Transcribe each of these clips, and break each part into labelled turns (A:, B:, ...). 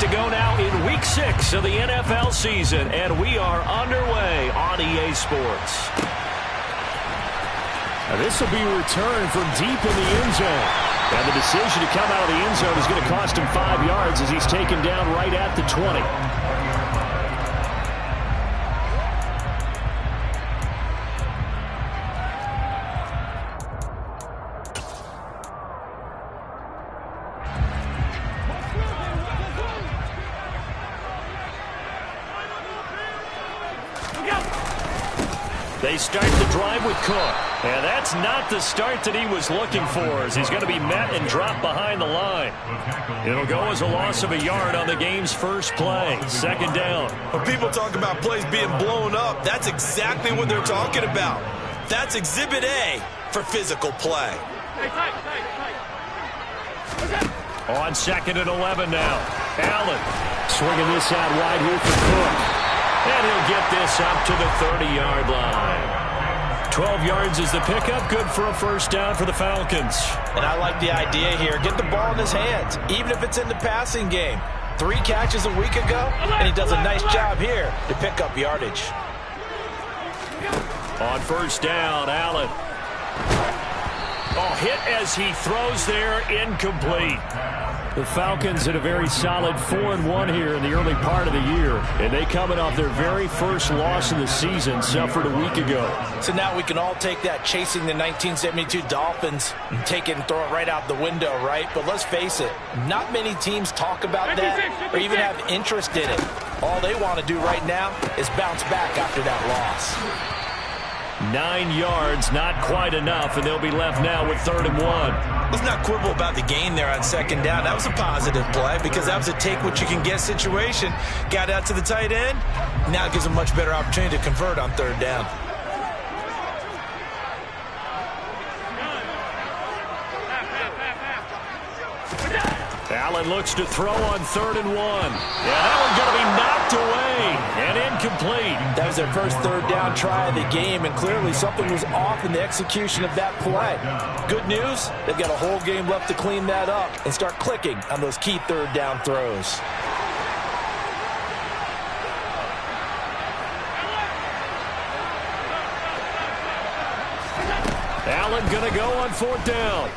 A: to go now in Week 6 of the NFL season, and we are underway on EA Sports.
B: Now this will be a return from deep in the end zone. And the decision to come out of the end zone is going to cost him 5 yards as he's taken down right at the 20.
A: They start the drive with Cook. And that's not the start that he was looking for, as he's going to be met and dropped behind the line. It'll go as a loss of a yard on the game's first play. Second down.
C: When people talk about plays being blown up, that's exactly what they're talking about. That's Exhibit A for physical play.
A: On 2nd and 11 now. Allen swinging this out wide here for Cook. And he'll get this up to the 30-yard line. 12 yards is the pickup. Good for a first down for the Falcons.
C: And I like the idea here. Get the ball in his hands, even if it's in the passing game. 3 catches a week ago, and he does a nice job here to pick up yardage.
A: On first down, Allen. Oh, hit as he throws there, incomplete. The Falcons had a very solid 4-1 here in the early part of the year, and they coming off their very first loss of the season, suffered a week ago.
C: So now we can all take that chasing the 1972 Dolphins and take it and throw it right out the window, right? But let's face it, not many teams talk about that or even have interest in it. All they want to do right now is bounce back after that loss.
A: 9 yards, not quite enough, and they'll be left now with 3rd and 1.
C: Let's not quibble about the gain there on 2nd down. That was a positive play because that was a take-what-you-can-get situation. Got out to the tight end. Now it gives a much better opportunity to convert on 3rd down.
A: Allen looks to throw on 3rd and 1. Yeah, that one's going to be knocked away and incomplete.
C: That was their first 3rd down try of the game, and clearly something was off in the execution of that play. Good news, they've got a whole game left to clean that up and start clicking on those key 3rd down throws.
A: Allen going to go on 4th down.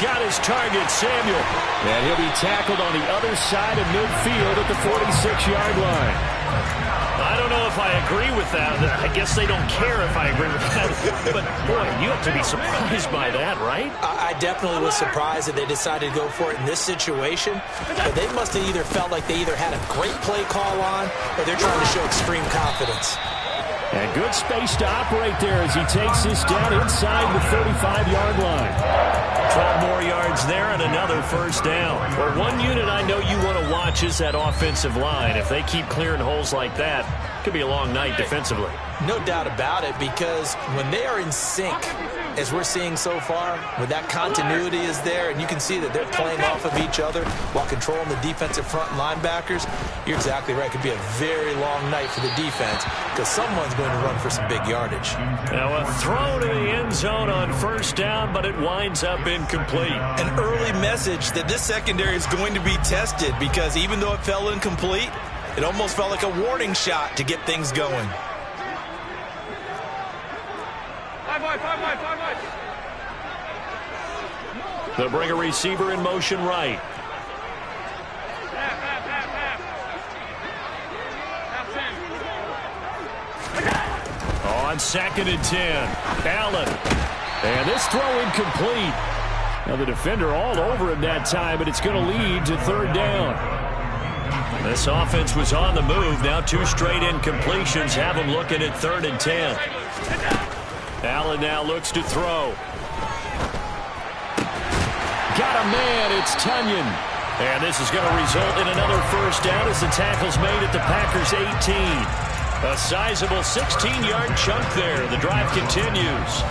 A: Got his target, Samuel.
B: And he'll be tackled on the other side of midfield at the 46-yard line.
A: I don't know if I agree with that. I guess they don't care if I agree with that. But, boy, you have to be surprised by that, right?
C: I definitely was surprised that they decided to go for it in this situation. But they must have either felt like they either had a great play call on or they're trying to show extreme confidence.
B: And good space to operate there as he takes this down inside the 35-yard line.
A: 12 more yards there and another first down. Well, one unit I know you want to watch is that offensive line. If they keep clearing holes like that, it could be a long night defensively.
C: No doubt about it, because when they are in sync, as we're seeing so far, when that continuity is there and you can see that they're playing off of each other while controlling the defensive front linebackers, you're exactly right. It could be a very long night for the defense because someone's going to run for some big yardage.
A: Now a throw to the end zone on first down, but it winds up incomplete.
C: An early message that this secondary is going to be tested because even though it fell incomplete, it almost felt like a warning shot to get things going.
A: They'll bring a receiver in motion right. On 2nd and 10, Allen. And this throw incomplete. Now the defender all over him that time, but it's going to lead to 3rd down. This offense was on the move. Now 2 straight incompletions have them looking at 3rd and 10. Allen now looks to throw. Got a man, it's Tunyon. And this is going to result in another first down as the tackle's made at the Packers' 18. A sizable 16-yard chunk there. The drive continues.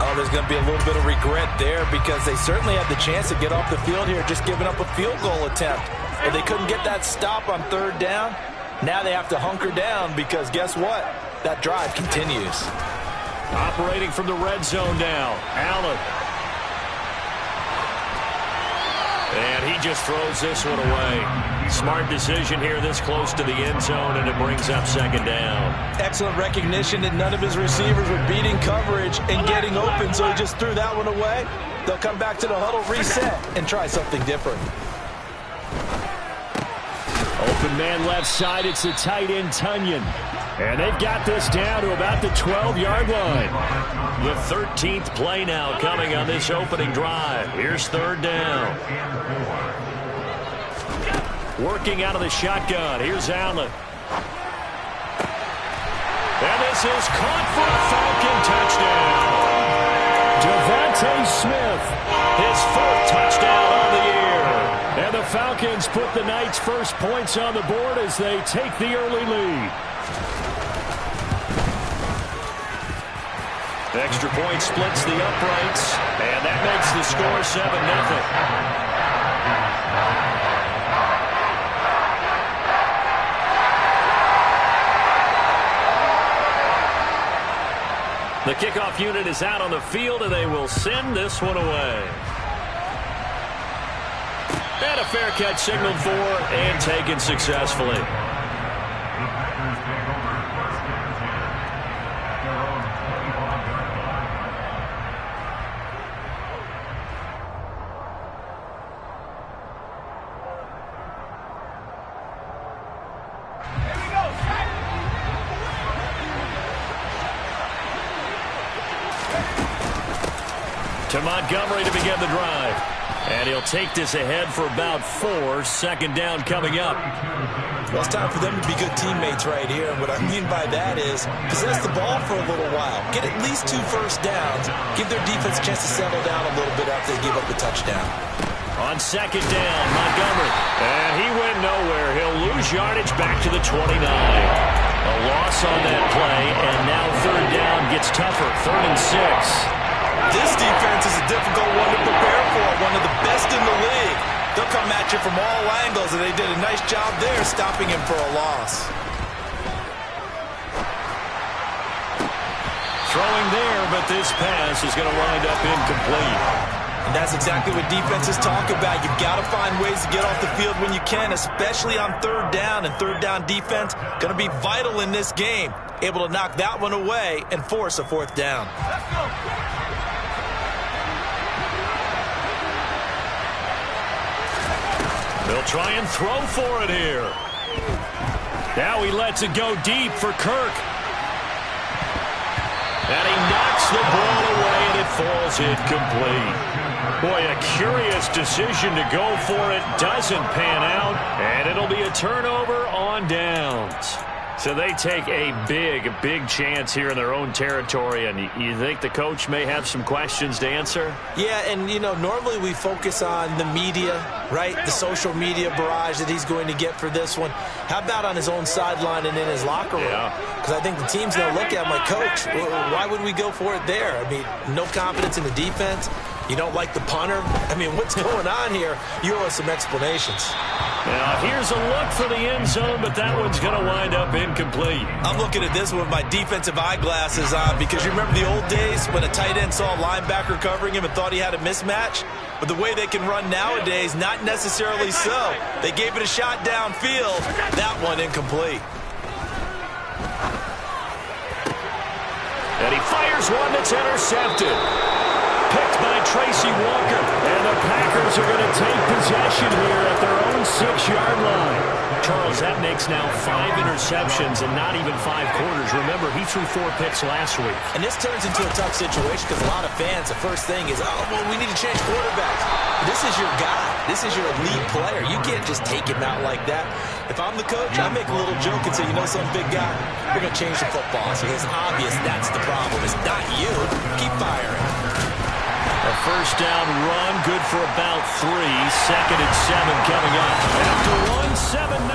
C: Oh, there's going to be a little bit of regret there because they certainly had the chance to get off the field here just giving up a field goal attempt. But they couldn't get that stop on 3rd down. Now they have to hunker down because guess what? That drive continues.
A: Operating from the red zone now, Allen. And he just throws this one away. Smart decision here this close to the end zone, and it brings up second down.
C: Excellent recognition that none of his receivers were beating coverage and getting open, so he just threw that one away. They'll come back to the huddle, reset, and try something different.
A: Open man left side, it's the tight end, Tunyon. And they've got this down to about the 12-yard line. The 13th play now coming on this opening drive. Here's third down. Working out of the shotgun. Here's Allen. And this is caught for a Falcon touchdown. Devontae Smith, his 4th touchdown on the year. And the Falcons put the Knights' first points on the board as they take the early lead. Extra point splits the uprights, and that makes the score 7-0. The kickoff unit is out on the field, and they will send this one away. And a fair catch signaled for and taken successfully. To Montgomery to begin the drive. And he'll take this ahead for about 4. Second down coming up.
C: Well, it's time for them to be good teammates right here. And what I mean by that is possess the ball for a little while. Get at least 2 first downs. Give their defense a chance to settle down a little bit after they give up the touchdown.
A: On second down, Montgomery. And he went nowhere. He'll lose yardage back to the 29. A loss on that play, and now third down gets tougher. 3rd and 6.
C: This defense is a difficult one to prepare for, one of the best in the league. They'll come at you from all angles, and they did a nice job there stopping him for a loss.
A: Throwing there, but this pass is going to wind up incomplete.
C: And that's exactly what defenses talk about. You've got to find ways to get off the field when you can, especially on third down. And third down defense going to be vital in this game. Able to knock that one away and force a 4th down.
B: Let's go.
A: They'll try and throw for it here. Now he lets it go deep for Kirk. And he knocks the ball away, and it falls incomplete. Boy, a curious decision to go for it. Doesn't pan out, and it'll be a turnover on downs. So they take a big chance here in their own territory, and you think the coach may have some questions to answer?
C: Yeah, and, you know, normally we focus on the media, right? The social media barrage that he's going to get for this one. How about on his own sideline and in his locker room? Because I think the team's going to look at him like, Coach, why would we go for it there? I mean, no confidence in the defense. You don't like the punter? I mean, what's going on here? You owe us some explanations.
A: Now, here's a look for the end zone, but that one's going to wind up incomplete.
C: I'm looking at this one with my defensive eyeglasses on because you remember the old days when a tight end saw a linebacker covering him and thought he had a mismatch? But the way they can run nowadays, not necessarily so. They gave it a shot downfield. That one incomplete.
A: And he fires one that's intercepted. Picked by Tracy Walker. And the Packers are going to take possession here at their own 6-yard line. Charles, that makes now 5 interceptions and not even 5 quarters. Remember, he threw 4 picks last week.
C: And this turns into a tough situation because a lot of fans, the first thing is, oh, well, we need to change quarterbacks. This is your guy. This is your elite player. You can't just take him out like that. If I'm the coach, I make a little joke and say, you know, some big guy, we're going to change the football. So it's obvious that's the problem. It's not you. Keep firing.
A: A first down run, good for about 3. 2nd and 7 coming up. After one, 7-0.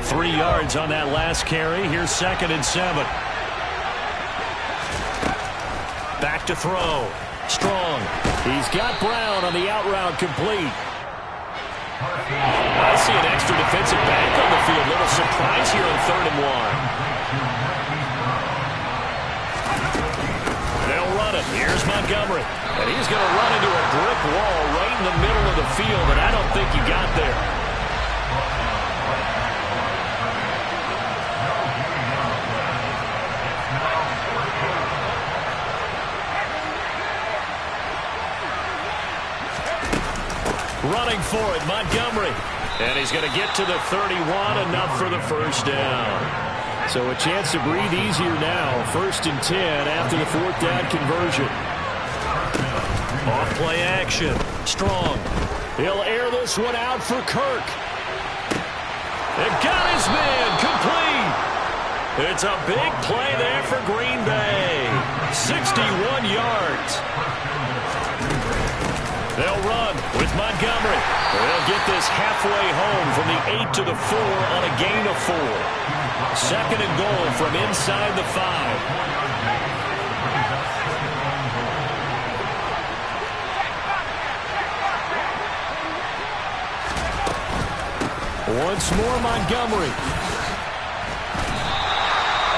A: Three yards on that last carry. Here's 2nd and 7. Back to throw. Strong. He's got Brown on the out route complete. I see an extra defensive back on the field. Little surprise here on 3rd and 1. They'll run it. Here's Montgomery. And he's going to run into a brick wall right in the middle of the field, and I don't think he got there. Running for it, Montgomery. And he's going to get to the 31, enough for the first down. So a chance to breathe easier now. 1st and 10 after the 4th down conversion. Off play action. Strong. He'll air this one out for Kirk. They've got his man complete. It's a big play there for Green Bay. 61 yards. They'll run with Montgomery. They'll get this halfway home from the 8 to the 4 on a gain of 4. 2nd and goal from inside the 5. Once more, Montgomery.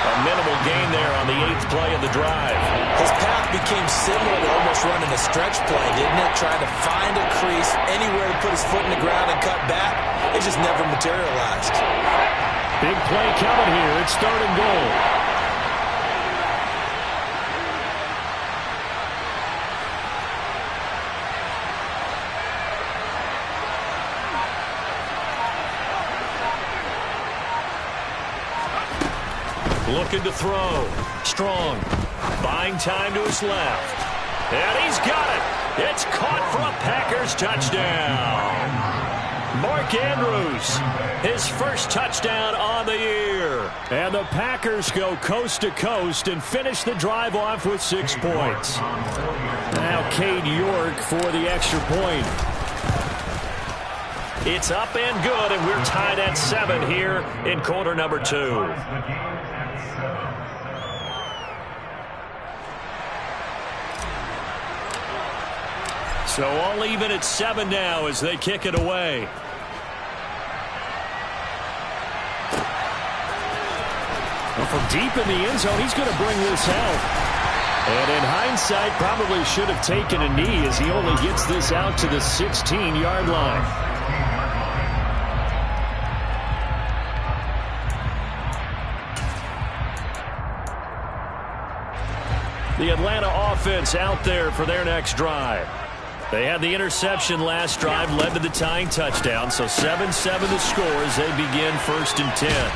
A: A minimal gain there on the 8th play of the drive.
C: His path became similar to almost running a stretch play, didn't it? Trying to find a crease, anywhere to put his foot in the ground and cut back. It just never materialized.
A: Big play coming here. It's 3rd and goal. Looking to throw. Strong. Buying time to his left. And he's got it. It's caught for a Packers touchdown. Mark Andrews, his first touchdown on the year. And the Packers go coast to coast and finish the drive off with 6 points. Now Cade York for the extra point. It's up and good, and we're tied at 7 here in quarter number 2. So all even at 7 now as they kick it away. Well, from deep in the end zone, he's going to bring this out. And in hindsight, probably should have taken a knee as he only gets this out to the 16-yard line. The Atlanta offense out there for their next drive. They had the interception last drive, led to the tying touchdown, so 7-7 the score as they begin 1st and 10.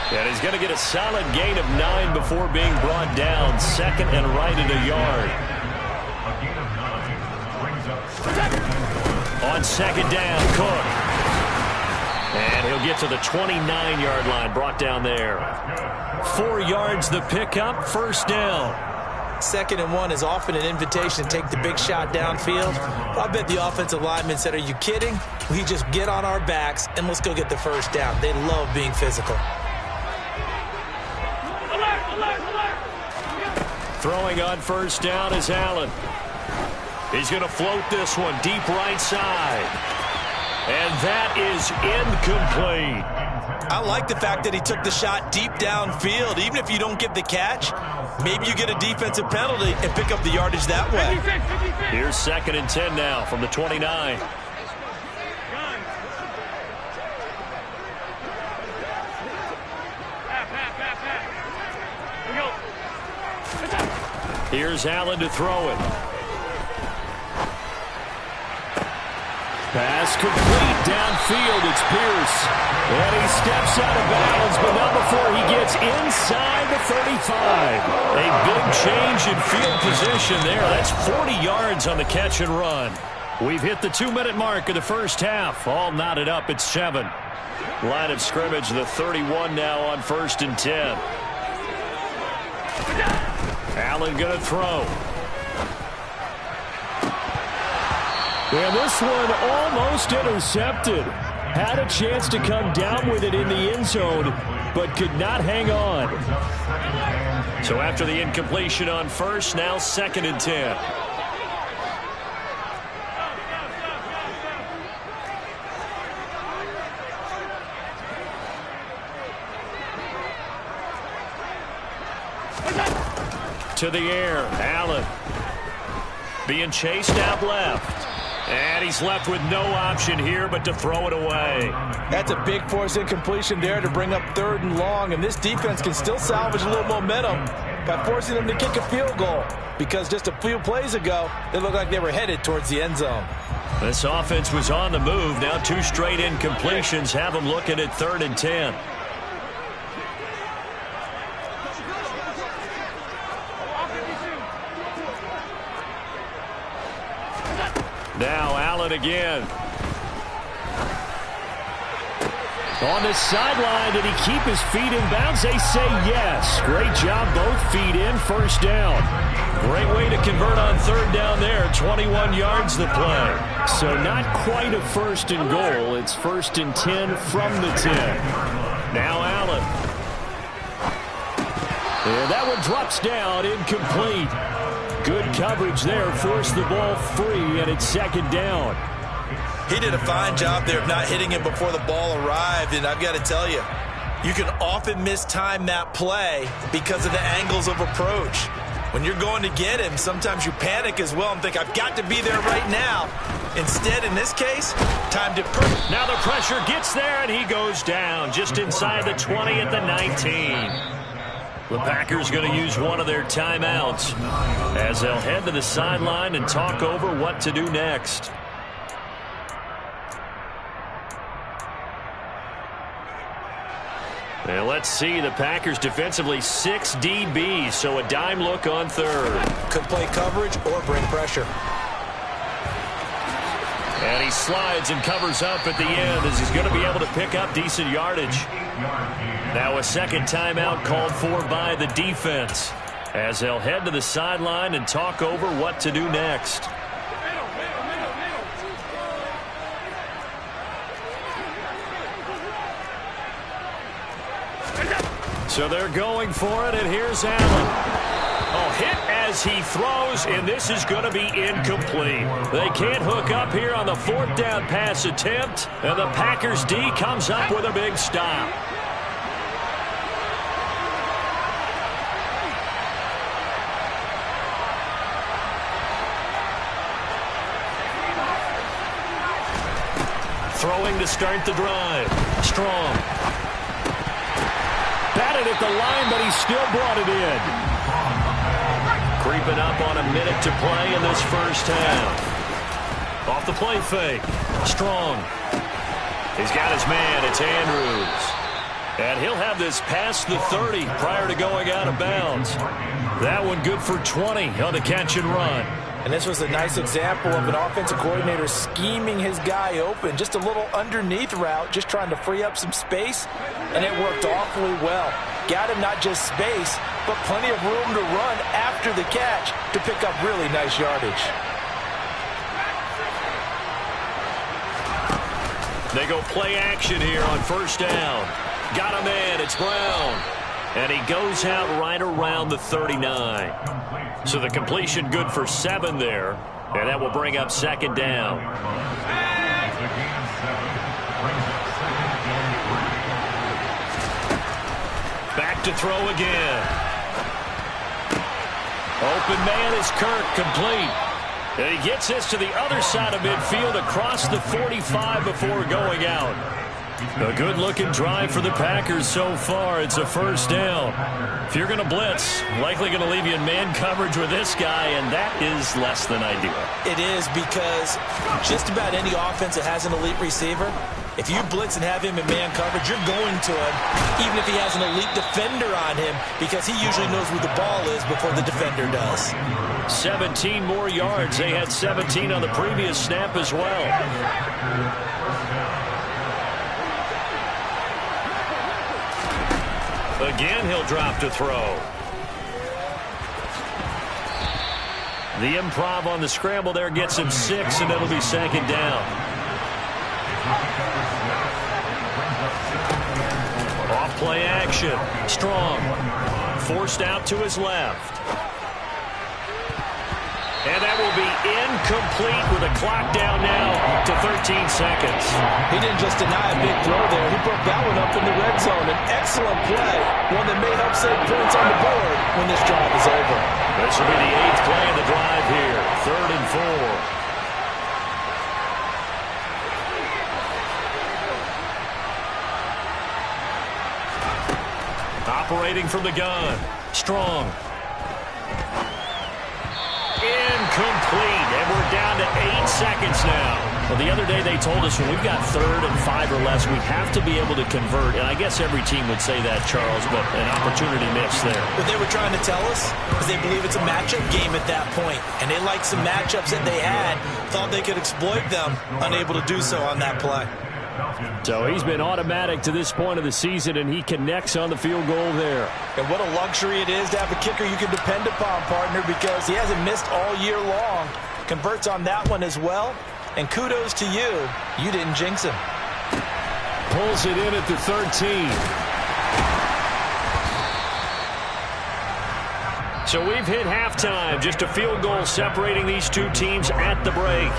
A: And he's going to get a solid gain of 9 before being brought down, 2nd and right at a yard. On 2nd down, Cook. And he'll get to the 29-yard line, brought down there. 4 yards the pickup, 1st down.
C: 2nd and 1 is often an invitation to take the big shot downfield. I bet the offensive lineman said, are you kidding? We just get on our backs and let's go get the 1st down. They love being physical.
A: Throwing on 1st down is Allen. He's going to float this one deep right side. And that is incomplete.
C: I like the fact that he took the shot deep downfield. Even if you don't get the catch, maybe you get a defensive penalty and pick up the yardage that way.
A: Here's 2nd and 10 now from the 29. Here's Allen to throw it. Pass complete downfield. It's Pierce. And he steps out of bounds, but not before he gets inside the 35. A big change in field position there. That's 40 yards on the catch and run. We've hit the 2-minute mark of the first half. All knotted up at 7. Line of scrimmage, the 31 now on 1st and 10. Allen going to throw. And this one almost intercepted. Had a chance to come down with it in the end zone, but could not hang on. So after the incompletion on 1st, now 2nd and 10. To the air, Allen. Being chased out left. And he's left with no option here but to throw it away.
C: That's a big force incompletion there to bring up 3rd and long. And this defense can still salvage a little momentum by forcing them to kick a field goal. Because just a few plays ago, they looked like they were headed towards the end zone.
A: This offense was on the move. Now 2 straight incompletions have them looking at 3rd and 10. Now Allen again. On the sideline, did he keep his feet in bounds? They say yes. Great job, both feet in, first down. Great way to convert on 3rd down there. 21 yards the play. So not quite a 1st and goal. It's 1st and 10 from the 10. Now Allen. And that one drops down, incomplete. Good coverage there, forced the ball free, and it's 2nd down.
C: He did a fine job there of not hitting him before the ball arrived, and I've got to tell you, you can often mistime that play because of the angles of approach. When you're going to get him, sometimes you panic as well and think, I've got to be there right now. Instead, in this case, timed it perfect.
A: Now the pressure gets there, and he goes down just inside the 20 at the 19. The Packers going to use one of their timeouts as they'll head to the sideline and talk over what to do next. And let's see, the Packers defensively 6 DBs, so a dime look on 3rd.
C: Could play coverage or bring pressure.
A: And he slides and covers up at the end as he's going to be able to pick up decent yardage. Now a 2nd timeout called for by the defense as they'll head to the sideline and talk over what to do next. So they're going for it, and here's Allen. Oh, hit as he throws, and this is going to be incomplete. They can't hook up here on the 4th down pass attempt, and the Packers D comes up with a big stop. Throwing to start the drive. Strong. Batted at the line, but he still brought it in. Creeping up on a minute to play in this 1st half. Off the play fake. Strong. He's got his man. It's Andrews. And he'll have this past the 30 prior to going out of bounds. That one good for 20 on the catch and run.
C: And this was a nice example of an offensive coordinator scheming his guy open. Just a little underneath route, just trying to free up some space, and it worked awfully well. Got him not just space, but plenty of room to run after the catch to pick up really nice yardage.
A: They go play action here on 1st down. Got him in. It's Brown. And he goes out right around the 39. So the completion good for 7 there. And that will bring up 2nd down. Back to throw again. Open man is Kirk, complete. And he gets this to the other side of midfield across the 45 before going out. A good-looking drive for the Packers so far. It's a 1st down. If you're going to blitz, likely going to leave you in man coverage with this guy, and that is less than ideal.
C: It is, because just about any offense that has an elite receiver, if you blitz and have him in man coverage, you're going to him, even if he has an elite defender on him, because he usually knows where the ball is before the defender does.
A: 17 more yards. They had 17 on the previous snap as well. Again, he'll drop to throw. The improv on the scramble there gets him 6, and it'll be 2nd down. Off play action. Strong. Forced out to his left. And that will be incomplete with a clock down now to 13 seconds.
C: He didn't just deny a big throw there. He broke that one up in the red zone. An excellent play, one that may help save points on the board when this drive is over.
A: This will be the 8th play of the drive here. 3rd and 4. Operating from the gun. Strong. Incomplete, and we're down to 8 seconds now. Well, the other day they told us when we've got 3rd and 5 or less, we have to be able to convert. And I guess every team would say that, Charles, but an opportunity missed there.
C: What they were trying to tell us is they believe it's a matchup game at that point, and they liked some matchups that they had, thought they could exploit them, unable to do so on that play.
A: So he's been automatic to this point of the season, and he connects on the field goal there.
C: And what a luxury it is to have a kicker you can depend upon, partner, because he hasn't missed all year long. Converts on that one as well. And kudos to you. You didn't jinx him.
A: Pulls it in at the 13. So we've hit halftime. Just a field goal separating these two teams at the break.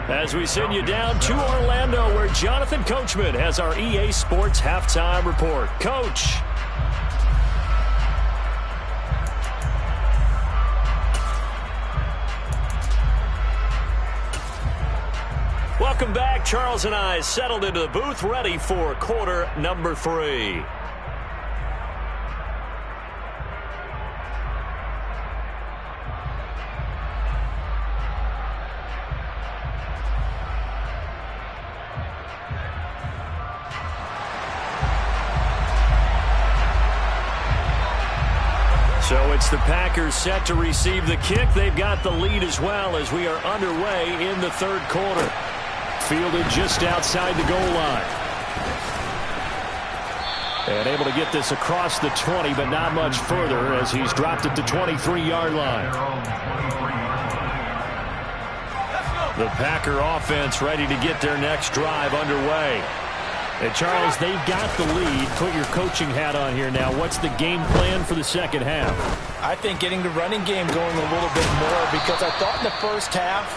A: As we send you down to Orlando, where Jonathan Coachman has our EA Sports Halftime Report. Coach. Welcome back. Charles and I settled into the booth, ready for quarter number 3. So it's the Packers set to receive the kick. They've got the lead as well as we are underway in the 3rd quarter. Fielded just outside the goal line. And able to get this across the 20, but not much further as he's dropped it to 23-yard line. The Packer offense ready to get their next drive underway. And Charles, they've got the lead. Put your coaching hat on here now. What's the game plan for the second half?
C: I think getting the running game going a little bit more, because I thought in the first half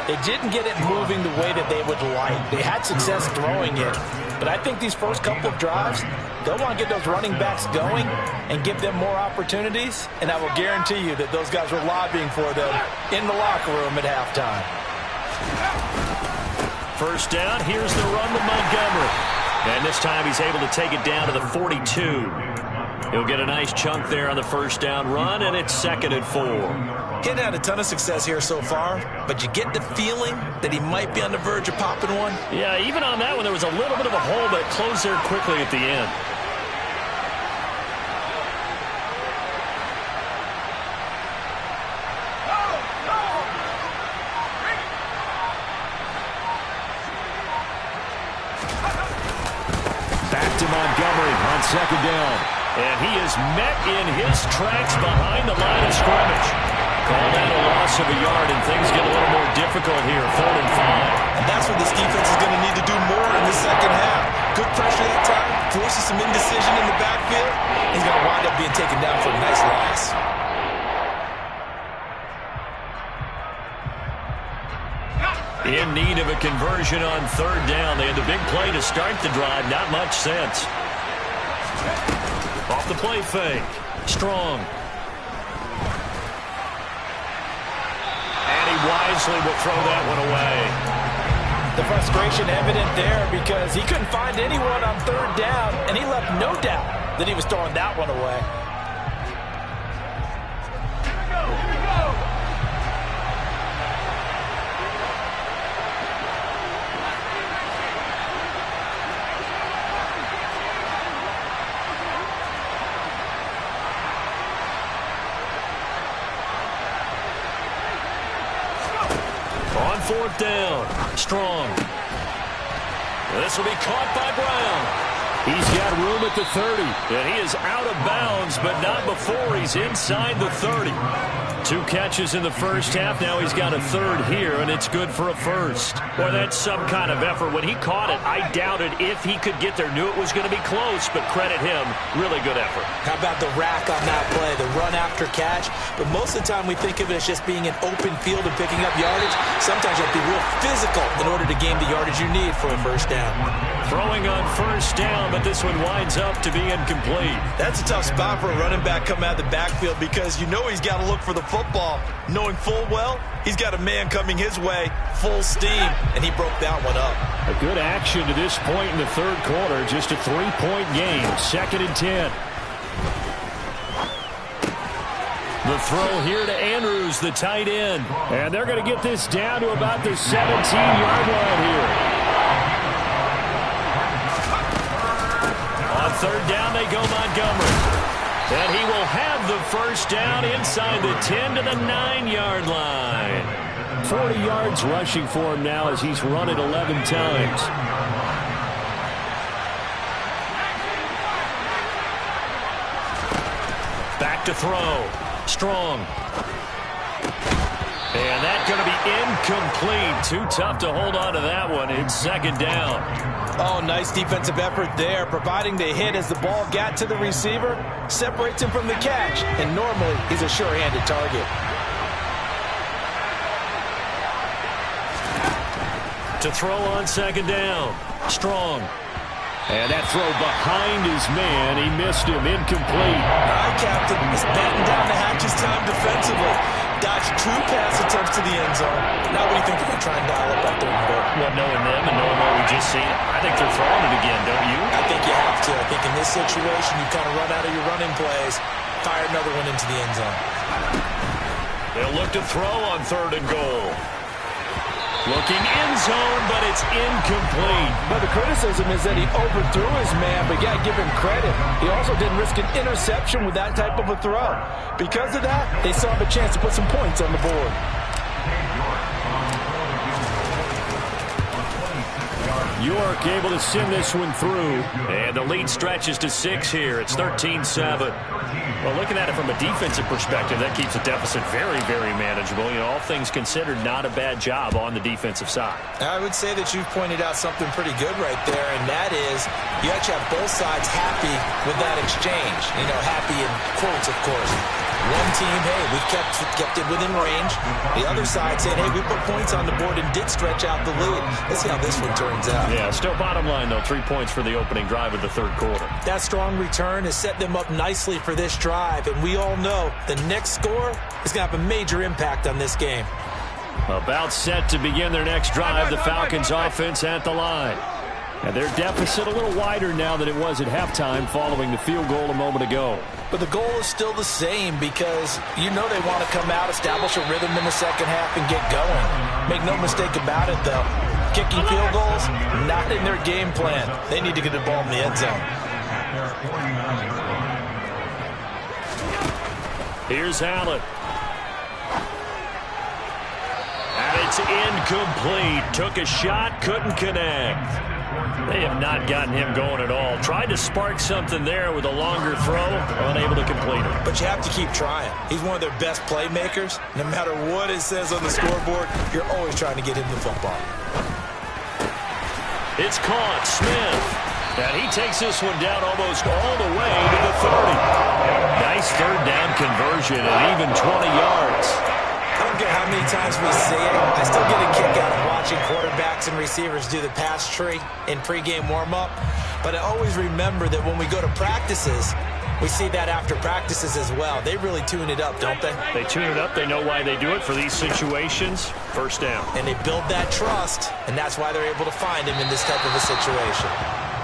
C: they didn't get it moving the way that they would like. They had success throwing it, but I think these first couple of drives, they'll want to get those running backs going and give them more opportunities, and I will guarantee you that those guys were lobbying for them in the locker room at halftime.
A: First down, here's the run to Montgomery. And this time he's able to take it down to the 42. He'll get a nice chunk there on the first down run, and it's 2nd and 4.
C: He hadn't had a ton of success here so far, but you get the feeling that he might be on the verge of popping one.
A: Yeah, even on that one, there was a little bit of a hole, but it closed there quickly at the end. Back to Montgomery on 2nd down. And he is met in his tracks behind the line of scrimmage. Called out a loss of a yard, and things get a little more difficult here. 3rd and 5.
C: And that's what this defense is going to need to do more in the second half. Good pressure that time, forces some indecision in the backfield. He's going to wind up being taken down for a nice loss.
A: In need of a conversion on 3rd down. They had the big play to start the drive. Not much sense. Off the play fake. Strong. And he wisely will throw that one away.
C: The frustration evident there because he couldn't find anyone on 3rd down, and he left no doubt that he was throwing that one away.
A: On 4th down, Strong. This will be caught by Brown. He's got room at the 30, and he is out of bounds, but not before he's inside the 30. 2 catches in the first half. Now he's got a third here, and it's good for a first. Boy, that's some kind of effort. When he caught it, I doubted if he could get there. Knew it was going to be close, but credit him. Really good effort.
C: How about the rack on that play, the run after catch? But most of the time we think of it as just being an open field and picking up yardage. Sometimes you have to be real physical in order to gain the yardage you need for a first down.
A: Throwing on first down, but this one winds up to be incomplete.
C: That's a tough spot for a running back coming out of the backfield because you know he's got to look for the football, knowing full well he's got a man coming his way, full steam, and he broke that one up.
A: A good action to this point in the third quarter, just a 3-point game, 2nd and 10. The throw here to Andrews, the tight end. And they're going to get this down to about the 17-yard line here. On third down, they go Montgomery. And he will have the first down inside the 10 to the 9-yard line. 40 yards rushing for him now as he's run it 11 times. Back to throw. Strong. And that's going to be incomplete. Too tough to hold on to that one. It's 2nd down.
C: Oh, nice defensive effort there, providing the hit as the ball got to the receiver, separates him from the catch, and normally he's a sure-handed target.
A: To throw on 2nd down. Strong. And that throw behind his man. He missed him. Incomplete.
C: All right, Captain. He's batting down the hatches time defensively. Dodged 2 pass attempts to the end zone. Now what do you think they're going to try and dial up that 3rd and goal?
A: Well, knowing them and knowing what we just seen, I think they're throwing it again, don't you?
C: I think you have to. I think in this situation, you kind of run out of your running plays, fire another one into the end zone.
A: They'll look to throw on 3rd and goal. Looking end zone, but it's incomplete.
C: But the criticism is that he overthrew his man, but yeah, give him credit. He also didn't risk an interception with that type of a throw. Because of that, they still have a chance to put some points on the board.
A: York able to send this one through. And the lead stretches to 6 here. It's 13-7. Well, looking at it from a defensive perspective, that keeps the deficit very, very manageable. You know, all things considered, not a bad job on the defensive side.
C: I would say that you've pointed out something pretty good right there, and that is you actually have both sides happy with that exchange. You know, happy in quotes, of course. One team, hey, we kept it within range. The other side saying, hey, we put points on the board and did stretch out the lead. Let's see how this one turns out.
A: Yeah, still bottom line, though, 3 points for the opening drive of the third quarter.
C: That strong return has set them up nicely for this drive, and we all know the next score is going to have a major impact on this game.
A: About set to begin their next drive, the Falcons offense at the line. And their deficit a little wider now than it was at halftime following the field goal a moment ago.
C: But the goal is still the same because you know they want to come out, establish a rhythm in the second half, and get going. Make no mistake about it, though. Kicking field goals, not in their game plan. They need to get the ball in the end zone.
A: Here's Allen. And it's incomplete. Took a shot, couldn't connect. They have not gotten him going at all. Tried to spark something there with a longer throw, unable to complete it.
C: But you have to keep trying. He's one of their best playmakers. No matter what it says on the scoreboard, you're always trying to get him the football.
A: It's caught. Smith. And he takes this one down almost all the way to the 30. Nice third down conversion at even 20 yards.
C: I don't care how many times we see it. I still get a kick out of watching quarterbacks and receivers do the pass tree in pregame warm-up. But I always remember that when we go to practices, we see that after practices as well. They really tune it up, don't they?
A: They tune it up. They know why they do it for these situations. First down.
C: And they build that trust, and that's why they're able to find him in this type of a situation.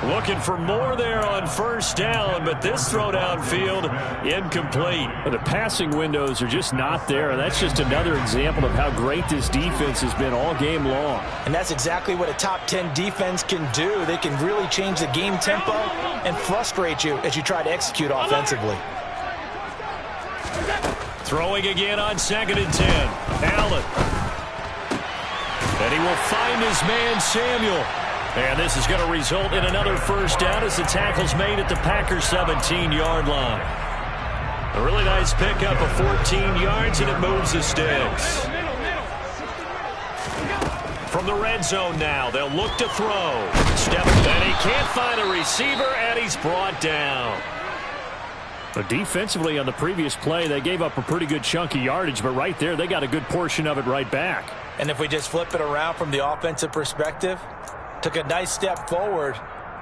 A: Looking for more there on first down, but this throw downfield incomplete. The passing windows are just not there. That's just another example of how great this defense has been all game long.
C: And that's exactly what a top 10 defense can do. They can really change the game tempo and frustrate you as you try to execute offensively.
A: Throwing again on 2nd and 10. Allen. And he will find his man, Samuel. And this is going to result in another first down as the tackle's made at the Packers' 17-yard line. A really nice pickup of 14 yards, and it moves the sticks. From the red zone now, they'll look to throw. And he can't find a receiver, and he's brought down. But defensively on the previous play, they gave up a pretty good chunk of yardage, but right there, they got a good portion of it right back.
C: And if we just flip it around from the offensive perspective, took a nice step forward,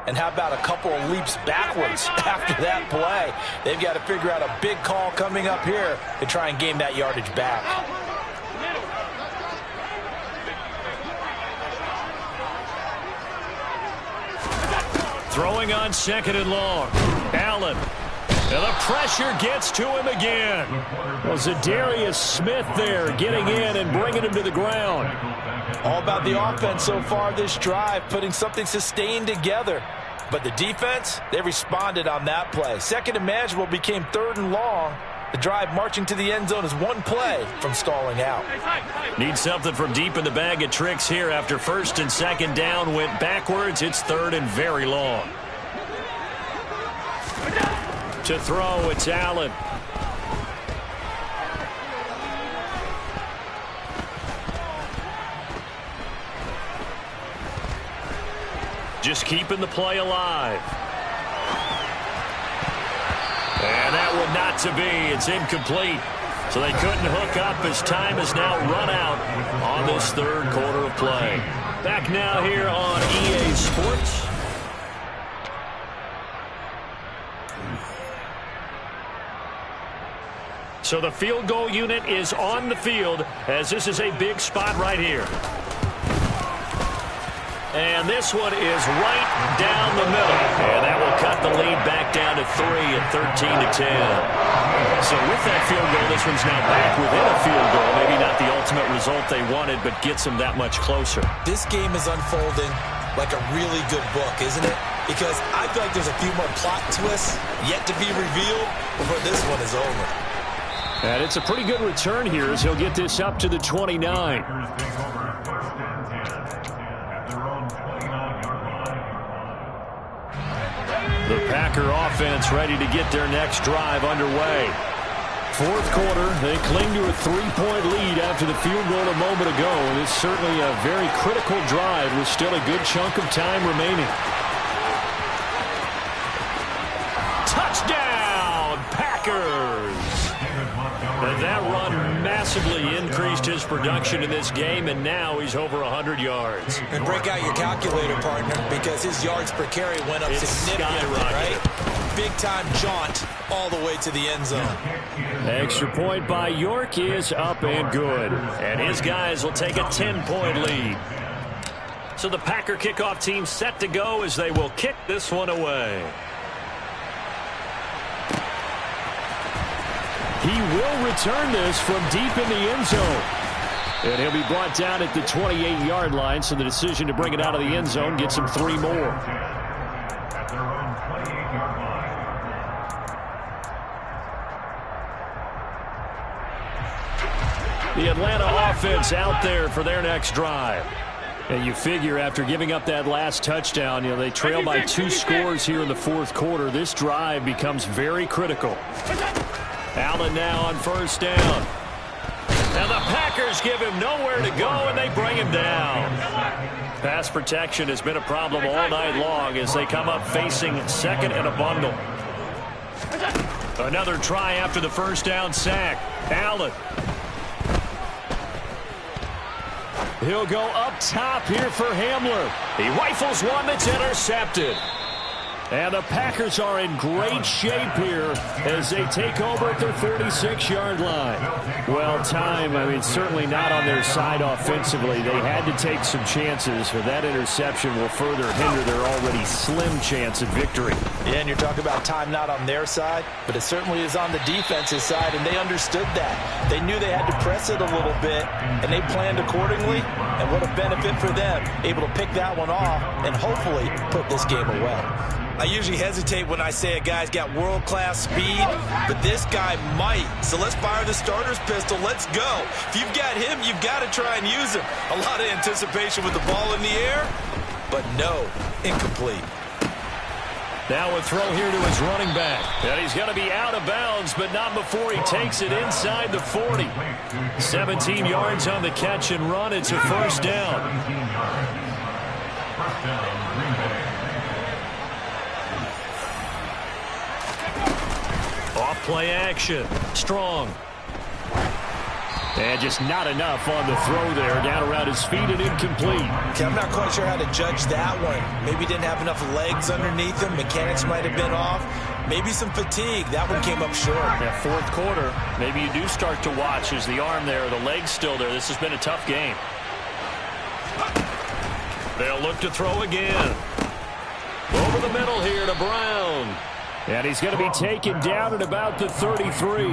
C: and how about a couple of leaps backwards after that play? They've got to figure out a big call coming up here to try and gain that yardage back.
A: Throwing on 2nd and long. Allen. And the pressure gets to him again. Well, Zadarius Smith there getting in and bringing him to the ground.
C: All about the offense so far this drive, putting something sustained together. But the defense, they responded on that play. 2nd and manageable became 3rd and long. The drive marching to the end zone is one play from stalling out.
A: Need something from deep in the bag of tricks here after 1st and 2nd down went backwards. It's 3rd and very long. To throw, it's Allen. Just keeping the play alive. And that one not to be. It's incomplete. So they couldn't hook up as time has now run out on this 3rd quarter of play. Back now here on EA Sports. So the field goal unit is on the field as this is a big spot right here. And this one is right down the middle. And that will cut the lead back down to 3 at 13-10. So with that field goal, this one's now back within a field goal. Maybe not the ultimate result they wanted, but gets them that much closer.
C: This game is unfolding like a really good book, isn't it? Because I feel like there's a few more plot twists yet to be revealed before this one is over.
A: And it's a pretty good return here as he'll get this up to the 29. The Packer offense ready to get their next drive underway. 4th quarter, they cling to a 3-point lead after the field goal a moment ago. And it's certainly a very critical drive with still a good chunk of time remaining. Touchdown, Packers! And that run massively increased his production in this game, and now he's over 100 yards.
C: And break out your calculator, partner, because his yards per carry went up significantly, right? Big-time jaunt all the way to the end zone.
A: Extra point by York is up and good. And his guys will take a 10-point lead. So the Packer kickoff team set to go as they will kick this one away. He will return this from deep in the end zone. And he'll be brought down at the 28-yard line, so the decision to bring it out of the end zone gets him 3 more. The Atlanta offense out there for their next drive. And you figure after giving up that last touchdown, they trail by 2 scores here in the 4th quarter. This drive becomes very critical. Allen now on 1st down. And the Packers give him nowhere to go, and they bring him down. Pass protection has been a problem all night long as they come up facing 2nd and a bundle. Another try after the 1st down sack. Allen. He'll go up top here for Hamler. He rifles one that's intercepted. And the Packers are in great shape here as they take over at their 36-yard line. Well, time, certainly not on their side offensively. They had to take some chances, but that interception will further hinder their already slim chance at victory.
C: Yeah, and you're talking about time not on their side, but it certainly is on the defense's side, and they understood that. They knew they had to press it a little bit, and they planned accordingly, and what a benefit for them, able to pick that one off and hopefully put this game away. I usually hesitate when I say a guy's got world-class speed, but this guy might. So let's fire the starter's pistol. Let's go. If you've got him, you've got to try and use him. A lot of anticipation with the ball in the air, but no, incomplete.
A: Now a throw here to his running back. And he's going to be out of bounds, but not before he takes it inside the 40. 17 yards on the catch and run. It's a first down. Off play action. Strong. And just not enough on the throw there. Down around his feet and incomplete.
C: Okay, I'm not quite sure how to judge that one. Maybe didn't have enough legs underneath him. Mechanics might have been off. Maybe some fatigue. That one came up short.
A: That fourth quarter, maybe you do start to watch. Is the arm there, the leg's still there? This has been a tough game. They'll look to throw again. Over the middle here to Brown. And he's going to be taken down at about the 33.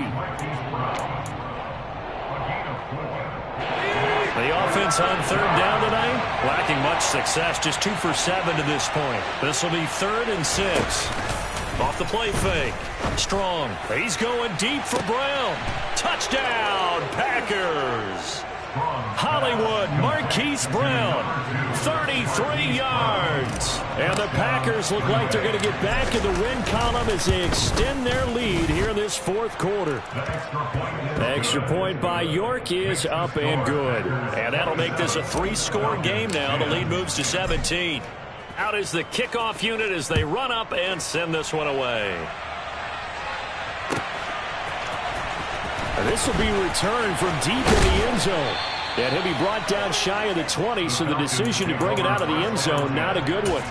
A: The offense on third down tonight, lacking much success, just 2 for 7 to this point. This will be 3rd and 6. Off the play fake. Strong. He's going deep for Brown. Touchdown, Packers. Hollywood, Marquise Brown, 33 yards. And the Packers look like they're going to get back in the win column as they extend their lead here in this fourth quarter. The extra point by York is up and good. And that'll make this a 3-score game now. The lead moves to 17. Out is the kickoff unit as they run up and send this one away. This will be returned from deep in the end zone. And he'll be brought down shy of the 20, so the decision to bring it out of the end zone, not a good one.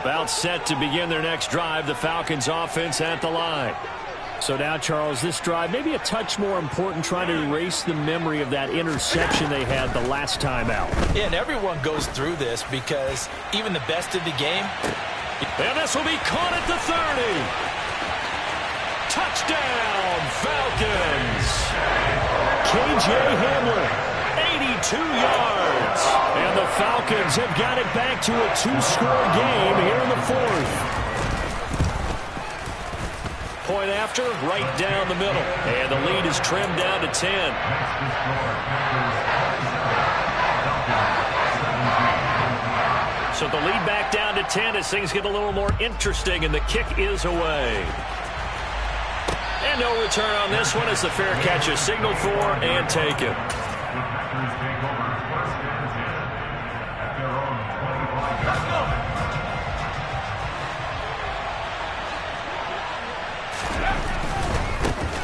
A: About set to begin their next drive, the Falcons offense at the line. So now, Charles, this drive maybe a touch more important, trying to erase the memory of that interception they had the last time out.
C: Yeah, and everyone goes through this because even the best of the game.
A: And this will be caught at the 30. Touchdown, Falcons. K.J. Hamler, 82 yards. And the Falcons have got it back to a 2-score game here in the fourth. Point after, right down the middle. And the lead is trimmed down to 10. So the lead back down to 10 as things get a little more interesting, and the kick is away. And no return on this one as the fair catch is signaled for and taken.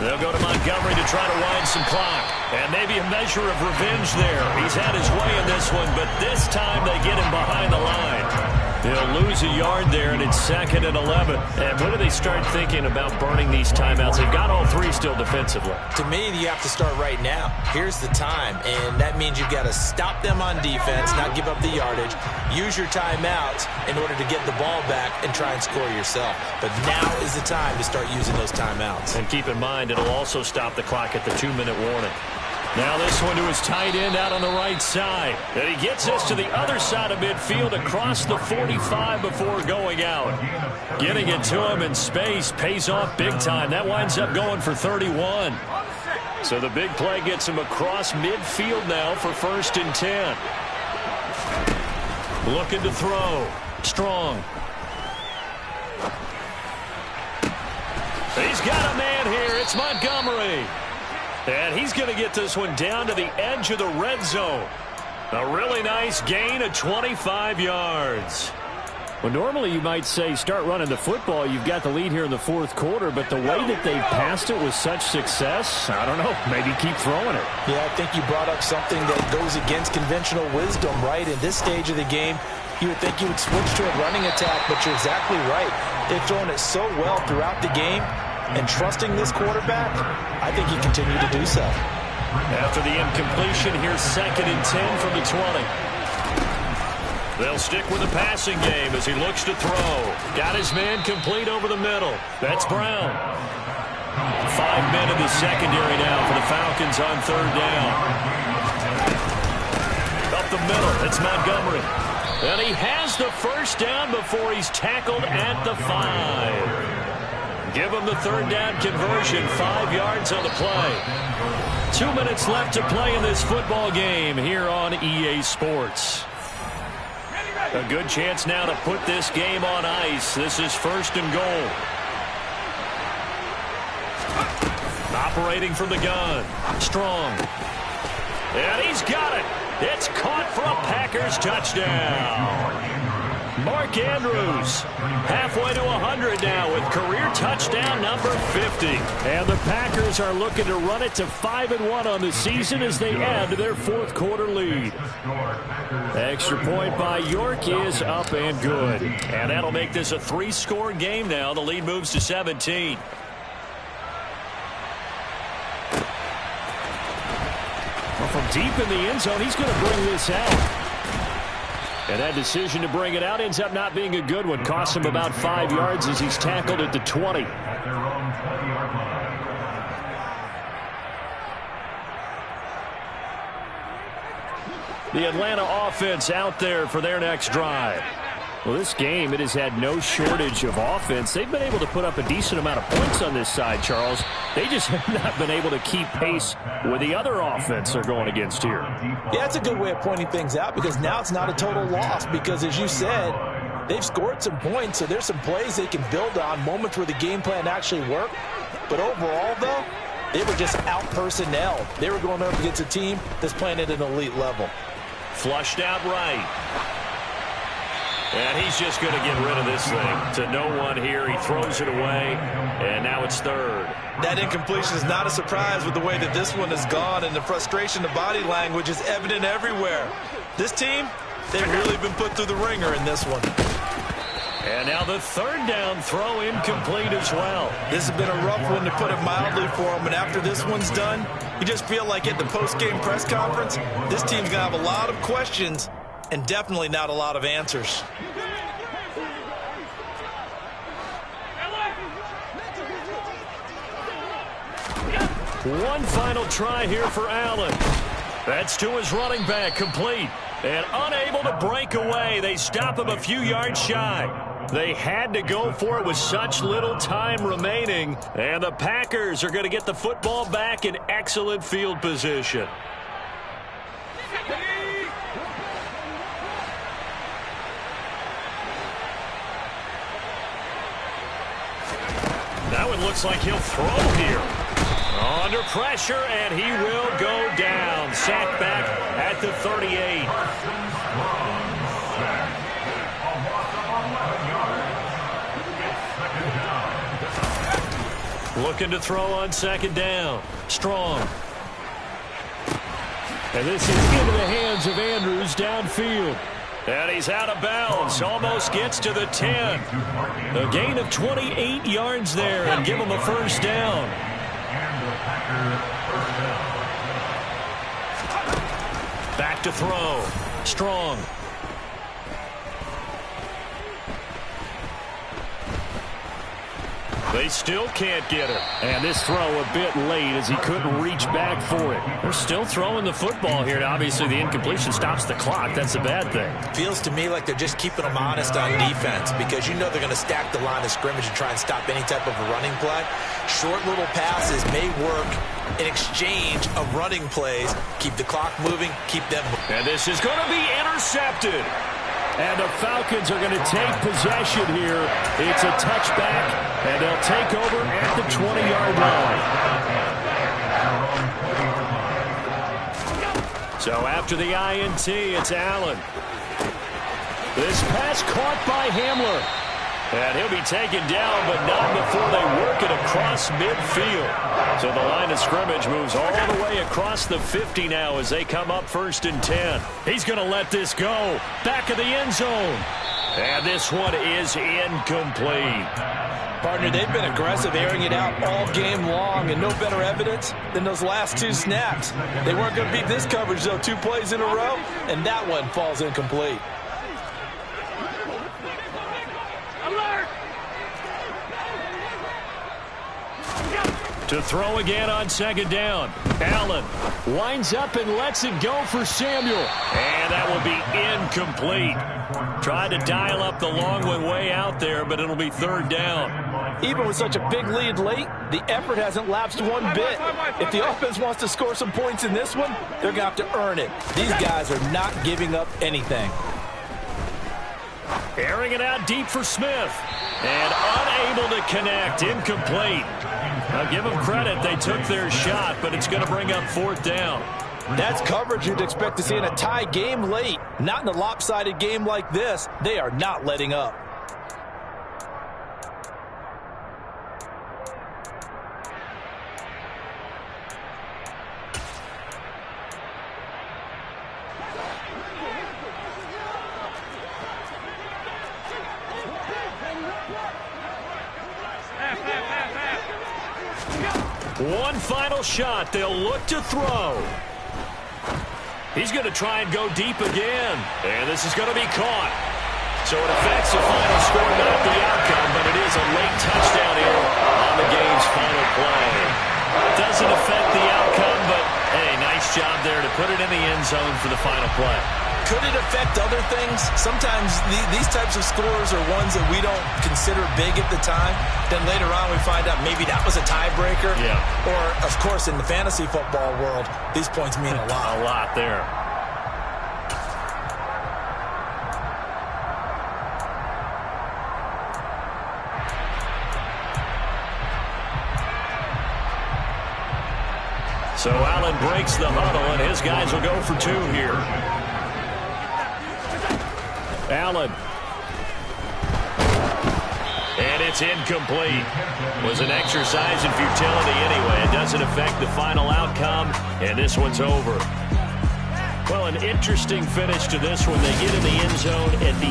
A: They'll go to Montgomery to try to wind some clock. And maybe a measure of revenge there. He's had his way in this one, but this time they get him behind the line. He'll lose a yard there, and it's 2nd and 11. And when do they start thinking about burning these timeouts? They've got all 3 still defensively.
C: To me, you have to start right now. Here's the time, and that means you've got to stop them on defense, not give up the yardage. Use your timeouts in order to get the ball back and try and score yourself. But now is the time to start using those timeouts.
A: And keep in mind, it'll also stop the clock at the 2-minute warning. Now this one to his tight end out on the right side. And he gets this to the other side of midfield across the 45 before going out. Getting it to him in space pays off big time. That winds up going for 31. So the big play gets him across midfield now for 1st and 10. Looking to throw. Strong. He's got a man here. It's Montgomery. And he's going to get this one down to the edge of the red zone. A really nice gain of 25 yards. Well, normally you might say start running the football. You've got the lead here in the fourth quarter, but the way that they passed it with such success, I don't know, maybe keep throwing it.
C: Yeah, I think you brought up something that goes against conventional wisdom, right? In this stage of the game, you would think you would switch to a running attack, but you're exactly right. They've thrown it so well throughout the game. And trusting this quarterback, I think he continued to do so.
A: After the incompletion, here's 2nd and 10 from the 20. They'll stick with the passing game as he looks to throw. Got his man complete over the middle. That's Brown. 5 men in the secondary now for the Falcons on 3rd down. Up the middle, it's Montgomery. And he has the first down before he's tackled at the 5. Give him the 3rd down conversion, 5 yards on the play. 2 minutes left to play in this football game here on EA Sports. A good chance now to put this game on ice. This is 1st and goal. Operating from the gun. Strong. And he's got it. It's caught for a Packers touchdown. Mark Andrews halfway to 100 now with career touchdown number 50. And the Packers are looking to run it to 5-1 on the season as they add to their 4th quarter lead. Extra point by York is up and good. And that'll make this a 3-score game now. The lead moves to 17. Well, from deep in the end zone, he's going to bring this out. And that decision to bring it out ends up not being a good one. Costs him about 5 yards as he's tackled at the 20. The Atlanta offense out there for their next drive. Well, this game, it has had no shortage of offense. They've been able to put up a decent amount of points on this side, Charles. They just have not been able to keep pace with the other offense they're going against here.
C: Yeah, it's a good way of pointing things out because now it's not a total loss because, as you said, they've scored some points, so there's some plays they can build on, moments where the game plan actually worked. But overall, though, they were just out-personnelled. They were going up against a team that's playing at an elite level.
A: Flushed out right. And he's just going to get rid of this thing to no one here. He throws it away, and now it's 3rd.
C: That incompletion is not a surprise with the way that this one has gone, and the frustration, the body language is evident everywhere. This team, they've really been put through the ringer in this one.
A: And now the 3rd down throw incomplete as well.
C: This has been a rough one, to put it mildly, for him. And after this one's done, you just feel like at the post-game press conference, this team's going to have a lot of questions and definitely not a lot of answers.
A: One final try here for Allen. That's to his running back, complete. And unable to break away. They stop him a few yards shy. They had to go for it with such little time remaining. And the Packers are going to get the football back in excellent field position. Now it looks like he'll throw here. Under pressure, and he will go down. Sacked back at the 38. Looking to throw on 2nd down. Strong. And this is into the hands of Andrews downfield. And he's out of bounds. Almost gets to the 10. A gain of 28 yards there and give him a 1st down. Back to throw. Strong. They still can't get it. And this throw a bit late as he couldn't reach back for it. They're still throwing the football here. Now, obviously, the incompletion stops the clock. That's a bad thing.
C: Feels to me like they're just keeping them honest on defense because you know they're going to stack the line of scrimmage and try and stop any type of a running play. Short little passes may work in exchange of running plays. Keep the clock moving, keep them moving.
A: And this is going to be intercepted. And the Falcons are going to take possession here. It's a touchback, and they'll take over at the 20-yard line. So after the INT, it's Allen. This pass caught by Hamler. And he'll be taken down, but not before they work it across midfield. So the line of scrimmage moves all the way across the 50 now as they come up 1st and 10. He's going to let this go. Back of the end zone. And this one is incomplete.
C: Partner, they've been aggressive, airing it out all game long, and no better evidence than those last 2 snaps. They weren't going to beat this coverage, though, 2 plays in a row, and that one falls incomplete.
A: To throw again on 2nd down. Allen winds up and lets it go for Samuel. And that will be incomplete. Tried to dial up the long one way out there, but it'll be 3rd down.
C: Even with such a big lead late, the effort hasn't lapsed one bit. If the offense wants to score some points in this one, they're going to have to earn it. These guys are not giving up anything.
A: Airing it out deep for Smith. And unable to connect. Incomplete. Now give them credit. They took their shot, but it's going to bring up fourth down.
C: That's coverage you'd expect to see in a tie game late. Not in a lopsided game like this. They are not letting up.
A: One final shot. They'll look to throw. He's going to try and go deep again. And this is going to be caught. So it affects the final score, not the outcome, but it is a late touchdown here on the game's final play. It doesn't affect the outcome, but, hey, nice job there to put it in the end zone for the final play.
C: Could it affect other things? Sometimes these types of scores are ones that we don't consider big at the time. Then later on we find out maybe that was a tiebreaker.
A: Yeah.
C: Or, of course, in the fantasy football world, these points mean a lot.
A: A lot there. So Allen breaks the huddle, and his guys will go for two here. Allen. And it's incomplete. Was an exercise in futility anyway. It doesn't affect the final outcome, and this one's over. Well, an interesting finish to this one. They get in the end zone at the